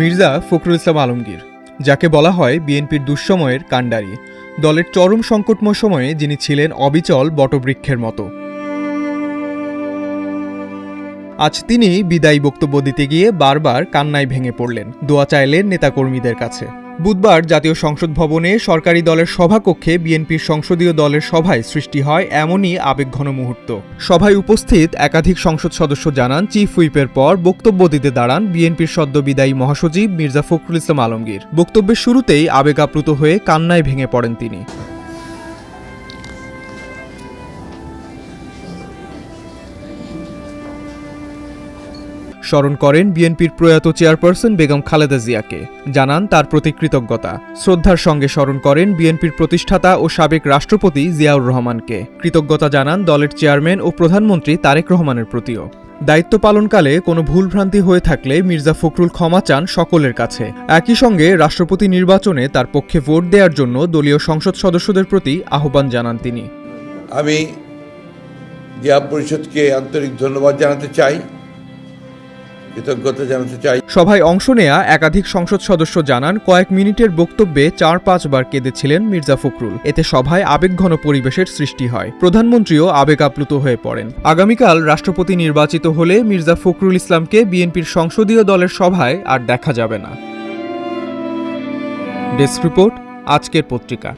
মির্জা ফখরুল ইসলাম আলমগীর, যাকে বলা হয় বিএনপির দুঃসময়ের কাণ্ডারি, দলের চরম সংকটময় সময়ে যিনি ছিলেন অবিচল বটবৃক্ষের মতো। আজ তিনি বিদায়ী বক্তব্য দিতে গিয়ে বারবার কান্নায় ভেঙে পড়লেন, দোয়া চাইলেন নেতাকর্মীদের কাছে। বুধবার জাতীয় সংসদ ভবনে সরকারি দলের সভাকক্ষে বিএনপির সংসদীয় দলের সভায় সৃষ্টি হয় এমনই আবেগঘন মুহূর্ত। সভায় উপস্থিত একাধিক সংসদ সদস্য জানান, চিফ হুইপের পর বক্তব্য দিতে দাঁড়ান বিএনপির সদ্য বিদায়ী মহাসচিব মির্জা ফখরুল ইসলাম আলমগীর। বক্তব্যের শুরুতেই আবেগ আপ্লুত হয়ে কান্নায় ভেঙে পড়েন তিনি। স্মরণ করেন বিএনপির প্রয়াত চেয়ারপারসন বেগম খালেদা জিয়াকে, জানান তার প্রতি কৃতজ্ঞতা। শ্রদ্ধার সঙ্গে স্মরণ করেন বিএনপির প্রতিষ্ঠাতা ও সাবেক রাষ্ট্রপতি জিয়াউর রহমানকে। কৃতজ্ঞতা জানান দলের চেয়ারম্যান ও প্রধানমন্ত্রী তারেক রহমানের প্রতিও। দায়িত্ব পালনকালে কোনো ভুলভ্রান্তি হয়ে থাকলে মির্জা ফখরুল ক্ষমা চান সকলের কাছে। একই সঙ্গে রাষ্ট্রপতি নির্বাচনে তার পক্ষে ভোট দেওয়ার জন্য দলীয় সংসদ সদস্যদের প্রতি আহ্বান জানান তিনি। আমি জিয়া পরিষদকে আন্তরিক ধন্যবাদ জানাতে চাই, কৃতজ্ঞতা জানাতে চাই। সভায় অংশ নেয়া একাধিক সংসদ সদস্য জানান, কয়েক মিনিটের বক্তব্যে ৪-৫ বার কেঁদেছিলেন মির্জা ফখরুল। এতে সভায় আবেগঘন পরিবেশের সৃষ্টি হয়। প্রধানমন্ত্রীও আবেগ আপ্লুত হয়ে পড়েন। আগামীকাল রাষ্ট্রপতি নির্বাচিত হলে মির্জা ফখরুল ইসলামকে বিএনপির সংসদীয় দলের সভায় আর দেখা যাবে না। ডেস্ক রিপোর্ট, আজকের পত্রিকা।